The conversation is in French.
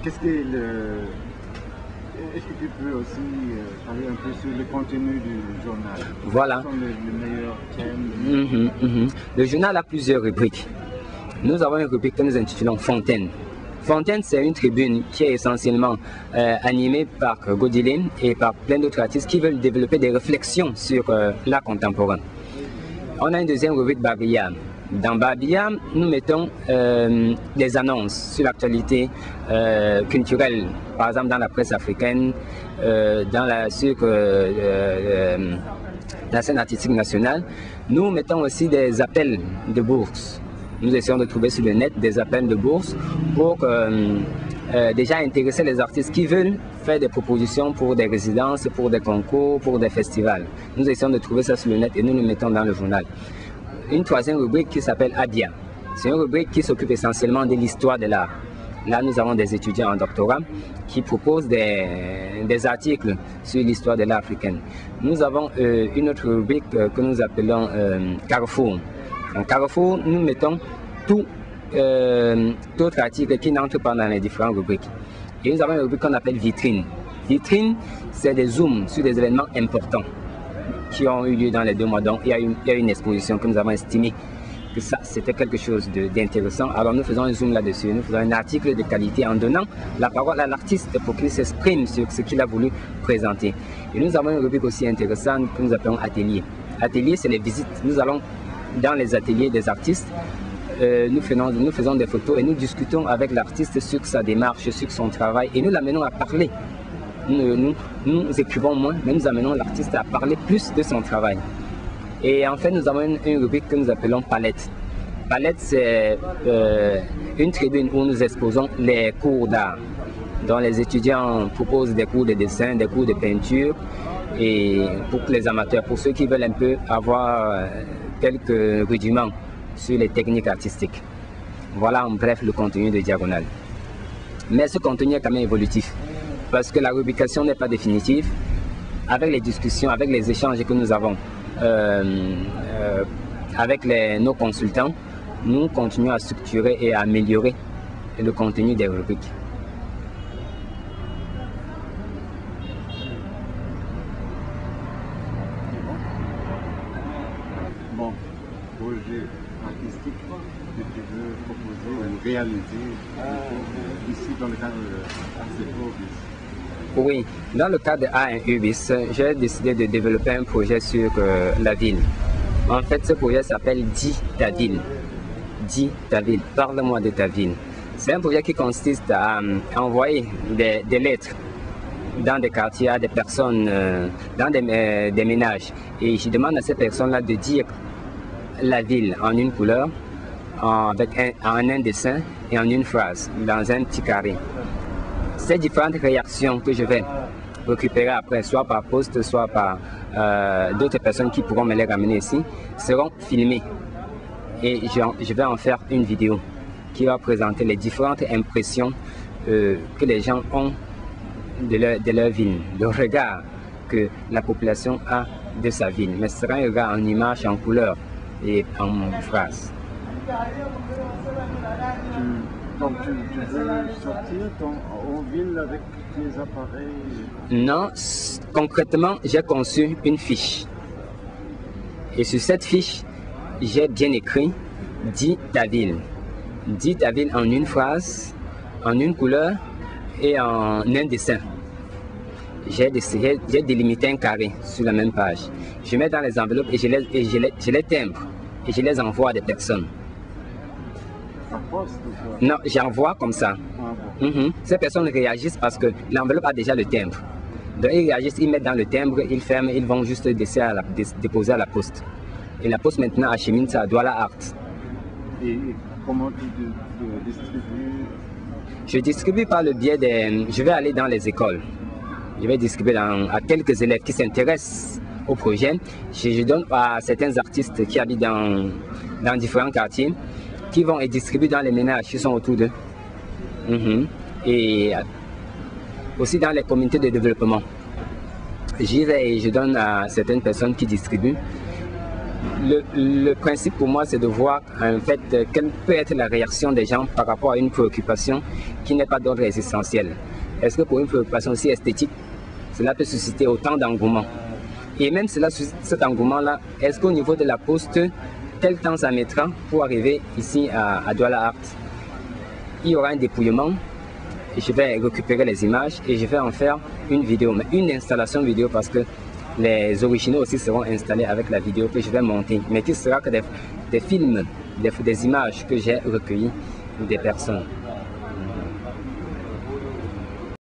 Qu'est-ce que Est-ce que tu peux aussi parler un peu sur le contenu du journal? Voilà. Quels sont les meilleurs thèmes? Le journal a plusieurs rubriques. Nous avons une rubrique que nous intitulons Fontaine. Fontaine, c'est une tribune qui est essentiellement animée par Godilin et par plein d'autres artistes qui veulent développer des réflexions sur l'art contemporain. On a une deuxième rubrique Babia. Dans Babia, nous mettons des annonces sur l'actualité culturelle, par exemple dans la presse africaine, sur la scène artistique nationale. Nous mettons aussi des appels de bourse. Nous essayons de trouver sur le net des appels de bourse pour déjà intéresser les artistes qui veulent faire des propositions pour des résidences, pour des concours, pour des festivals. Nous essayons de trouver ça sur le net et nous le mettons dans le journal. Une troisième rubrique qui s'appelle Abia. C'est une rubrique qui s'occupe essentiellement de l'histoire de l'art. Là, nous avons des étudiants en doctorat qui proposent des articles sur l'histoire de l'art africaine. Nous avons une autre rubrique que nous appelons Carrefour. En Carrefour, nous mettons tout autre article qui n'entre pas dans les différentes rubriques. Et nous avons une rubrique qu'on appelle Vitrine. Vitrine, c'est des zooms sur des événements importants qui ont eu lieu dans les 2 mois. Donc, il y a une exposition que nous avons estimé que ça, c'était quelque chose d'intéressant. Alors, nous faisons un zoom là-dessus. Nous faisons un article de qualité en donnant la parole à l'artiste pour qu'il s'exprime sur ce qu'il a voulu présenter. Et nous avons une rubrique aussi intéressante que nous appelons Atelier. Atelier, c'est les visites. Nous allons dans les ateliers des artistes. Nous faisons des photos et nous discutons avec l'artiste sur sa démarche, sur son travail et nous l'amenons à parler. Nous écrivons moins, mais nous amenons l'artiste à parler plus de son travail. Et en fait, nous avons une rubrique que nous appelons Palette. Palette, c'est une tribune où nous exposons les cours d'art, dont les étudiants proposent des cours de dessin, des cours de peinture, et pour les amateurs, pour ceux qui veulent un peu avoir quelques rudiments sur les techniques artistiques. Voilà en bref le contenu de Diagonale. Mais ce contenu est quand même évolutif, parce que la rubrication n'est pas définitive. Avec les discussions, avec les échanges que nous avons avec nos consultants, nous continuons à structurer et à améliorer le contenu des rubriques. Bon, projet artistique que tu veux proposer ou réaliser ici dans le cadre de UBIS? Oui, dans le cadre de A1 UBIS, j'ai décidé de développer un projet sur la ville. En fait, ce projet s'appelle Dis ta ville. Dis ta ville, parle-moi de ta ville. C'est un projet qui consiste à envoyer des lettres dans des quartiers à des personnes, dans des ménages. Et je demande à ces personnes-là de dire la ville en une couleur, avec un dessin et en une phrase, dans un petit carré. Ces différentes réactions que je vais récupérer après, soit par poste, soit par d'autres personnes qui pourront me les ramener ici, seront filmées. Et je vais en faire une vidéo qui va présenter les différentes impressions que les gens ont de leur ville, le regard que la population a de sa ville. Mais ce sera un regard en images, en couleurs et en phrases. Donc tu veux sortir en ville avec tes appareils? Non, concrètement, j'ai conçu une fiche. Et sur cette fiche, j'ai bien écrit « Dis ta ville ». Dis ta ville en une phrase, en une couleur et en un dessin. J'ai délimité un carré sur la même page. Je mets dans les enveloppes et je les timbre et je les envoie à des personnes. Non, j'envoie comme ça. Ces personnes réagissent parce que l'enveloppe a déjà le timbre. Donc ils réagissent, ils mettent dans le timbre, ils ferment, ils vont juste déposer à la poste. Et la poste maintenant achemine ça à Douala Art. Et comment tu distribues? Je distribue par le biais des... Je vais aller dans les écoles. Je vais distribuer à quelques élèves qui s'intéressent au projet. Je donne à certains artistes qui habitent dans différents quartiers, qui vont et distribuent dans les ménages qui sont autour d'eux. Et aussi dans les communautés de développement. J'y vais et je donne à certaines personnes qui distribuent. le principe pour moi, c'est de voir en fait quelle peut être la réaction des gens par rapport à une préoccupation qui n'est pas d'ordre existentiel. Est-ce que pour une préoccupation aussi esthétique, cela peut susciter autant d'engouement? Et même cet engouement-là, est-ce qu'au niveau de la poste, quel temps ça mettra pour arriver ici à Douala Art? Il y aura un dépouillement, je vais récupérer les images et je vais en faire une vidéo, mais une installation vidéo parce que les originaux aussi seront installés avec la vidéo que je vais monter, mais qui sera que des films, des images que j'ai recueillies des personnes.